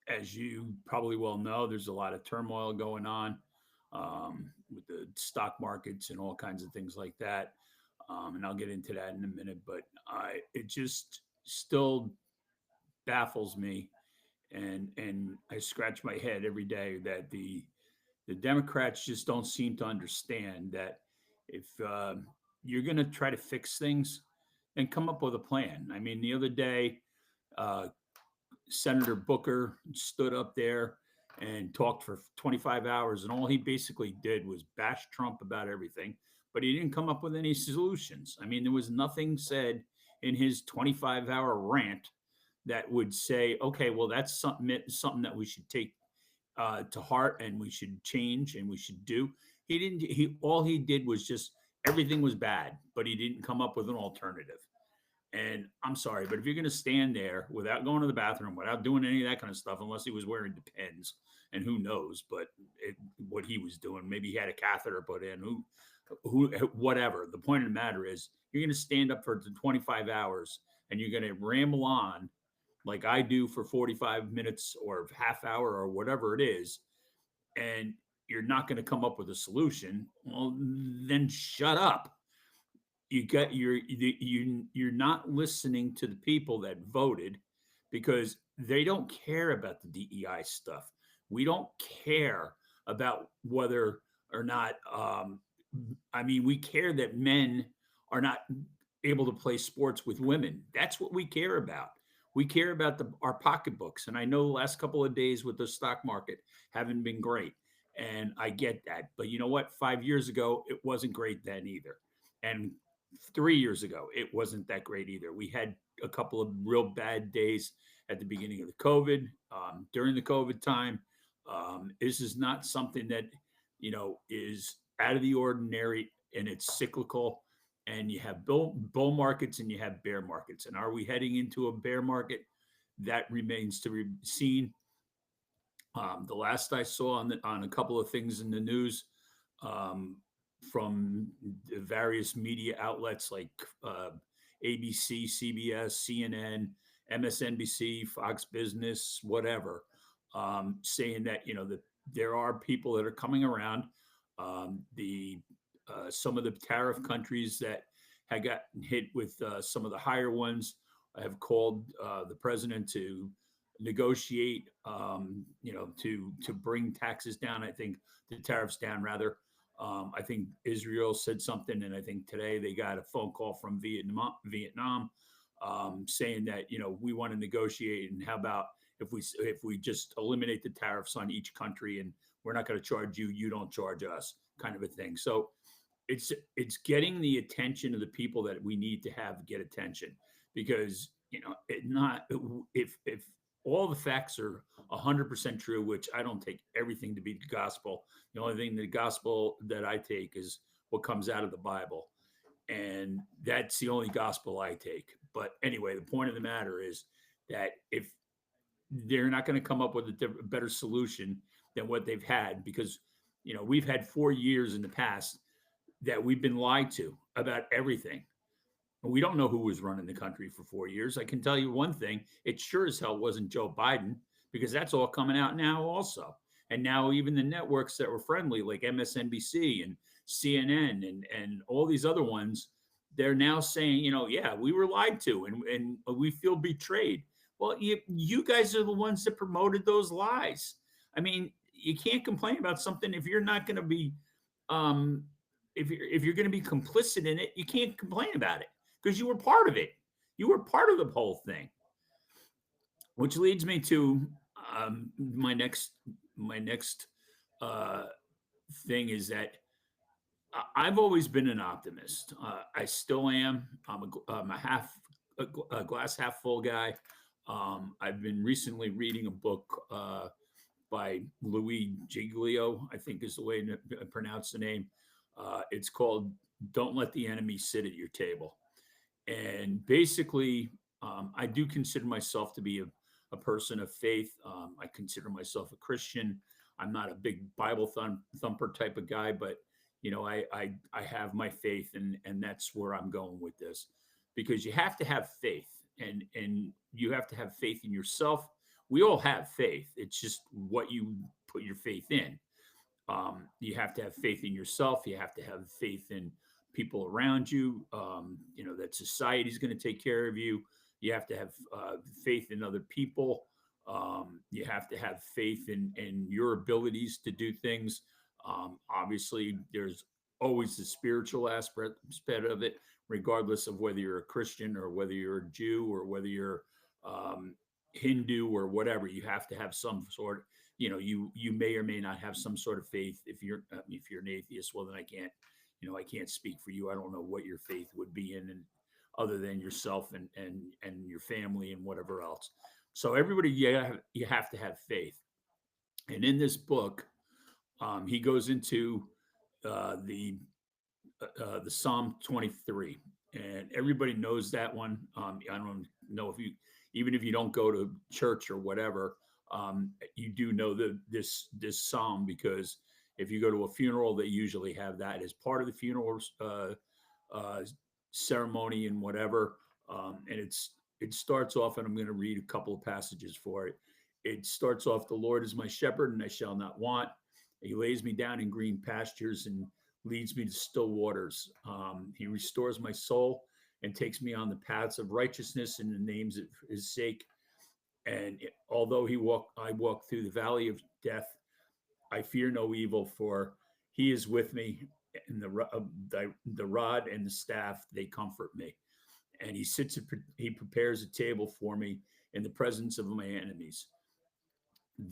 As you probably well know, there's a lot of turmoil going on with the stock markets and all kinds of things like that. And I'll get into that in a minute, but it just still baffles me, and I scratch my head every day that the Democrats just don't seem to understand that if you're going to try to fix things, then come up with a plan. I mean, the other day, uh, Senator Booker stood up there and talked for 25 hours, and all he basically did was bash Trump about everything, but he didn't come up with any solutions. I mean, there was nothing said in his 25-hour rant that would say, okay, well, that's something that we should take to heart and we should change and we should do. He didn't. He all he did was just everything was bad, but he didn't come up with an alternative. And I'm sorry, but if you're going to stand there without going to the bathroom, without doing any of that kind of stuff, unless he was wearing Depends, and who knows, but what he was doing, maybe he had a catheter put in, whatever. The point of the matter is, you're going to stand up for 25 hours and you're going to ramble on like I do for 45 minutes or half hour or whatever it is, and you're not going to come up with a solution. Well, then shut up. You're not listening to the people that voted, because they don't care about the DEI stuff. We don't care about whether or not. I mean, we care that men are not able to play sports with women. That's what we care about. We care about our pocketbooks. And I know the last couple of days with the stock market haven't been great. And I get that. But you know what? 5 years ago, it wasn't great then either. And 3 years ago, it wasn't that great either. We had a couple of real bad days at the beginning of the COVID, during the COVID time. This is not something that, is out of the ordinary, and it's cyclical. And you have bull markets and you have bear markets. And are we heading into a bear market? That remains to be seen. The last I saw on a couple of things in the news, um, from the various media outlets like ABC, CBS, CNN, MSNBC, Fox Business, whatever, saying that there are people that are coming around. The Some of the tariff countries that had gotten hit with some of the higher ones have called the president to negotiate, to bring taxes down. I think the tariffs down rather. I think Israel said something, and I think today they got a phone call from Vietnam, saying that we want to negotiate, and how about if we just eliminate the tariffs on each country, and we're not going to charge you, you don't charge us, kind of a thing. So it's getting the attention of the people that we need to have get attention, because if all the facts are 100% true, which I don't take everything to be the gospel. The only thing the gospel that I take is what comes out of the Bible, and that's the only gospel I take. But anyway, the point of the matter is that if they're not going to come up with a better solution than what they've had, because we've had 4 years in the past that we've been lied to about everything. We don't know who was running the country for 4 years. I can tell you one thing: it sure as hell wasn't Joe Biden, because that's all coming out now also. And now even the networks that were friendly, like MSNBC and CNN and all these other ones, they're now saying, yeah, we were lied to, and we feel betrayed. Well, you guys are the ones that promoted those lies. I mean, you can't complain about something if you're not going to be, um, if you're going to be complicit in it. You can't complain about it because you were part of it. You were part of the whole thing. Which leads me to my next uh, thing is that I've always been an optimist. I still am. I'm a glass half full guy. I've been recently reading a book by Louis Giglio, I think is the way to pronounce the name. It's called "Don't Let the Enemy Sit at Your Table." And basically, I do consider myself to be a person of faith. I consider myself a Christian. I'm not a big Bible thumper type of guy, but I have my faith, and that's where I'm going with this, because you have to have faith, and you have to have faith in yourself, we all have faith. It's just what you put your faith in. You have to have faith in yourself. You have to have faith in people around you. That society is going to take care of you. You have to have faith in other people. You have to have faith in your abilities to do things. Obviously, there's always the spiritual aspect of it, regardless of whether you're a Christian or whether you're a Jew or whether you're um, Hindu or whatever. You have to have some sort. You may or may not have some sort of faith. If you're an atheist, well, then I can't speak for you. I don't know what your faith would be in, and other than yourself and your family and whatever else. So everybody, you have to have faith. And in this book, he goes into the Psalm 23, and everybody knows that one. I don't know if you, even if you don't go to church or whatever, you do know this psalm, because if you go to a funeral, they usually have that as part of the funeral uh, ceremony and whatever. And it starts off, and I'm going to read a couple of passages for it. It starts off, "The Lord is my shepherd, and I shall not want. He lays me down in green pastures and leads me to still waters. He restores my soul and takes me on the paths of righteousness in the names of his sake. And although I walk through the valley of death, I fear no evil, for he is with me, and the rod and the staff, they comfort me. And he prepares a table for me in the presence of my enemies."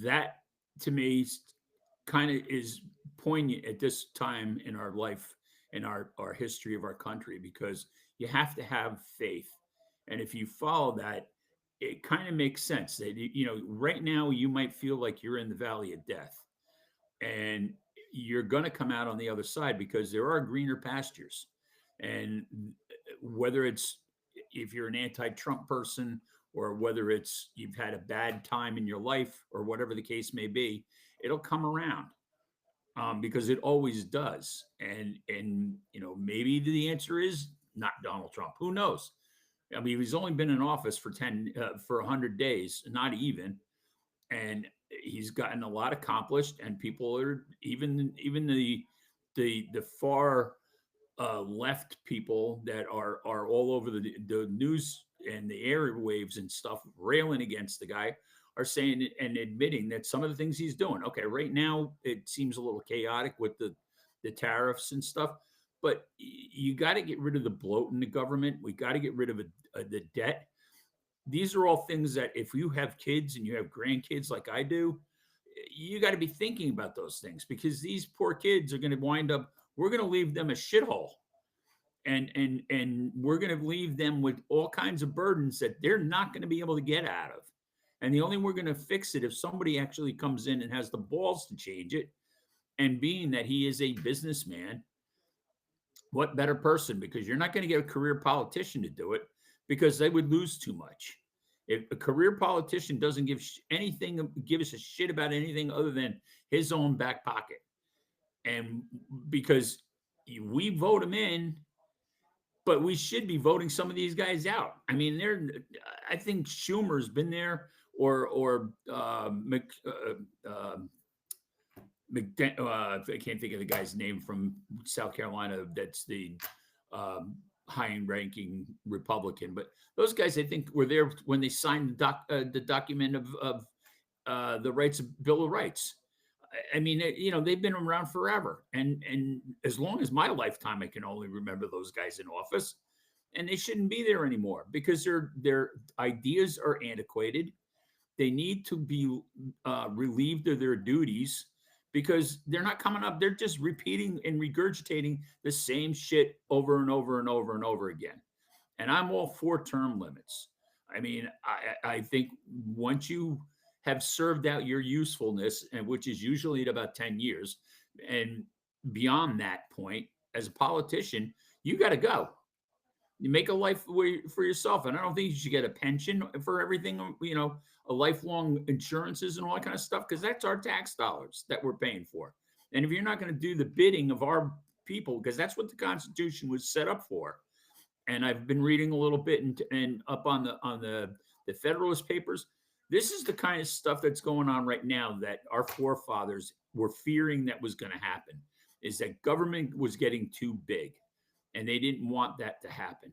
That, to me, kind of is poignant at this time in our life, in our history of our country, because you have to have faith. And if you follow that, it kind of makes sense that, right now you might feel like you're in the valley of death, and you're going to come out on the other side, because there are greener pastures. And whether it's, if you're an anti-Trump person, or whether it's you've had a bad time in your life, or whatever the case may be, it'll come around, because it always does. And maybe the answer is not Donald Trump. Who knows? I mean, he's only been in office for 100 days, not even, and he's gotten a lot accomplished. And people are, even the far left people that are all over the news and the airwaves and stuff, railing against the guy, are saying and admitting that some of the things he's doing. Okay, right now it seems a little chaotic with the tariffs and stuff, but you got to get rid of the bloat in the government. We got to get rid of the debt. These are all things that, if you have kids and you have grandkids like I do, you got to be thinking about those things, because these poor kids are going to wind up, we're going to leave them a shithole, and we're going to leave them with all kinds of burdens that they're not going to be able to get out of. And the only way we're going to fix it if somebody actually comes in and has the balls to change it. And being that he is a businessman, what better person? Because you're not going to get a career politician to do it, because they would lose too much. If a career politician doesn't give us a shit about anything other than his own back pocket, and because we vote him in, but we should be voting some of these guys out. I mean, I think Schumer's been there, or I can't think of the guy's name from South Carolina. That's the high-ranking Republican. But those guys, I think, were there when they signed the document of the Bill of Rights. I mean, they've been around forever, and as long as my lifetime, I can only remember those guys in office, and they shouldn't be there anymore, because their ideas are antiquated. They need to be relieved of their duties, because they're not coming up. They're just repeating and regurgitating the same shit over and over and over and over again. And I'm all for term limits. I mean, I think once you have served out your usefulness, and which is usually at about 10 years, and beyond that point, as a politician, you got to go. You make a life for yourself. And I don't think you should get a pension for everything, a lifelong insurances and all that kind of stuff, because that's our tax dollars that we're paying for. And if you're not going to do the bidding of our people, because that's what the Constitution was set up for. And I've been reading a little bit and up on the Federalist Papers. This is the kind of stuff that's going on right now that our forefathers were fearing that was going to happen, is that government was getting too big and they didn't want that to happen.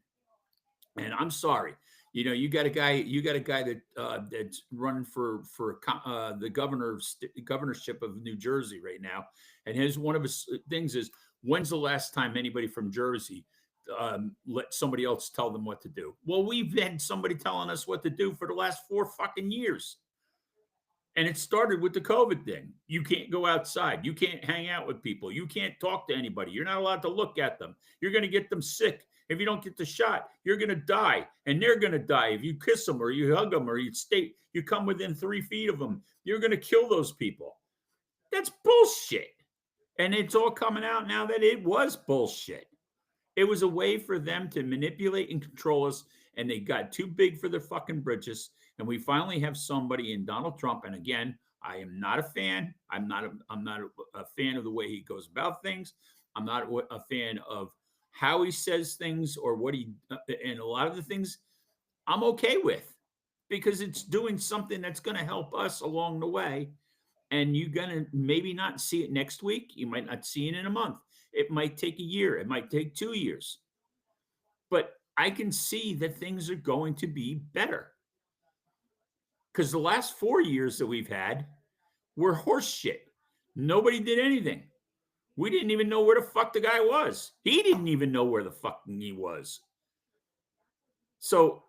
And I'm sorry, you got a guy that that's running for the governorship of New Jersey right now, and his one of his things is, when's the last time anybody from Jersey let somebody else tell them what to do? Well, we've had somebody telling us what to do for the last 4 fucking years. And it started with the COVID thing. You can't go outside. You can't hang out with people. You can't talk to anybody. You're not allowed to look at them. You're going to get them sick. If you don't get the shot, you're going to die. And they're going to die. If you kiss them or you hug them or you come within 3 feet of them, you're going to kill those people. That's bullshit. And it's all coming out now that it was bullshit. It was a way for them to manipulate and control us, and they got too big for their fucking britches. And we finally have somebody in Donald Trump. And again, I am not a fan. I'm not a fan of the way he goes about things. I'm not a fan of how he says things or what he and a lot of the things I'm okay with, because it's doing something that's going to help us along the way. And you're going to maybe not see it next week. You might not see it in a month. It might take a year. It might take 2 years. But I can see that things are going to be better, because the last 4 years that we've had were horse shit. Nobody did anything. We didn't even know where the fuck the guy was. He didn't even know where the fucking he was. So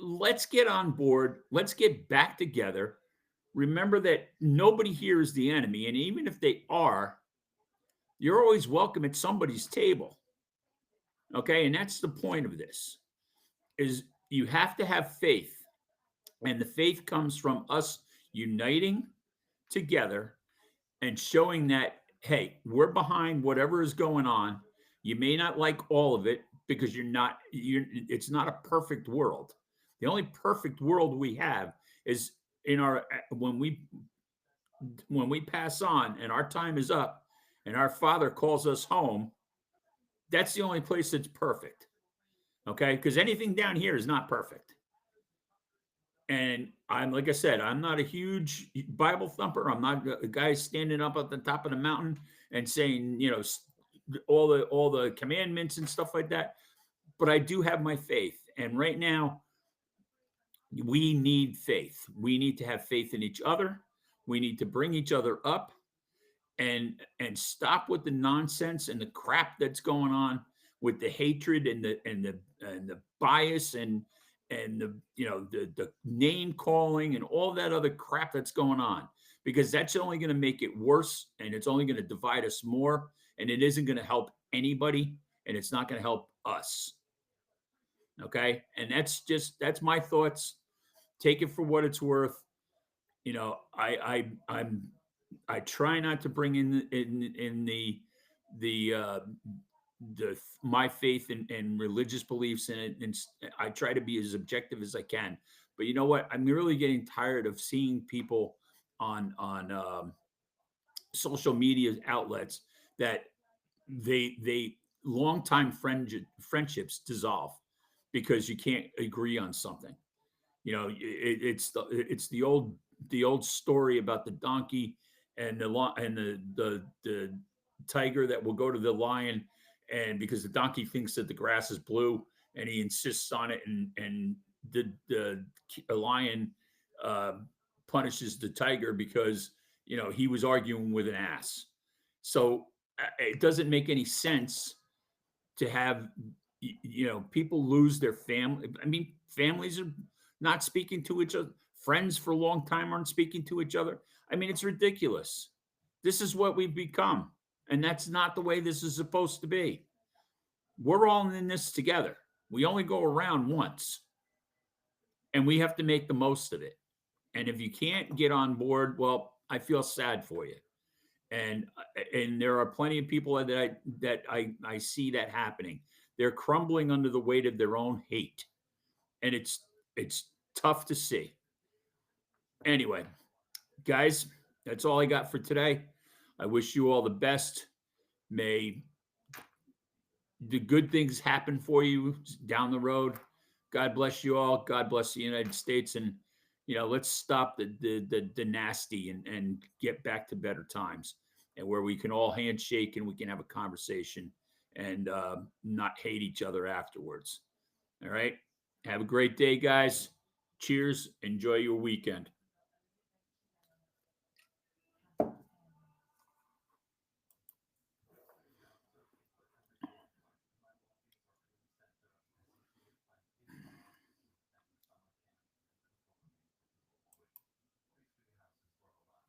let's get on board. Let's get back together. Remember that nobody here is the enemy. And even if they are, you're always welcome at somebody's table. Okay. And that's the point of this, is you have to have faith. And the faith comes from us uniting together and showing that, hey, we're behind whatever is going on. You may not like all of it because it's not a perfect world. The only perfect world we have is in our when we pass on and our time is up and our Father calls us home. That's the only place that's perfect. Okay? Because anything down here is not perfect. And I'm, like I said, I'm not a huge Bible thumper. I'm not a guy standing up at the top of the mountain and saying, all the commandments and stuff like that. But I do have my faith. And right now, we need faith. We need to have faith in each other. We need to bring each other up and stop with the nonsense and the crap that's going on with the hatred and the bias and the name calling and all that other crap that's going on, because that's only going to make it worse, and it's only going to divide us more, and it isn't going to help anybody, and it's not going to help us. Okay? And that's my thoughts. Take it for what it's worth. I try not to bring in the my faith and religious beliefs in it, and I try to be as objective as I can. But you know what? I'm really getting tired of seeing people on social media outlets that they longtime friendships dissolve because you can't agree on something. It's the old story about the donkey and the tiger that will go to the lion, and because the donkey thinks that the grass is blue and he insists on it, and the lion uh, punishes the tiger because he was arguing with an ass. So it doesn't make any sense to have people lose their family. I mean, families are not speaking to each other. Friends for a long time aren't speaking to each other. I mean, it's ridiculous. This is what we've become, and that's not the way this is supposed to be. We're all in this together. We only go around once, and we have to make the most of it. And if you can't get on board, well, I feel sad for you. And there are plenty of people that I see that happening. They're crumbling under the weight of their own hate, and it's tough to see. Anyway, guys, that's all I got for today. I wish you all the best. May the good things happen for you down the road. God bless you all. God bless the United States, and let's stop the nasty and get back to better times, and where we can all handshake and we can have a conversation and not hate each other afterwards. All right. Have a great day, guys. Cheers. Enjoy your weekend.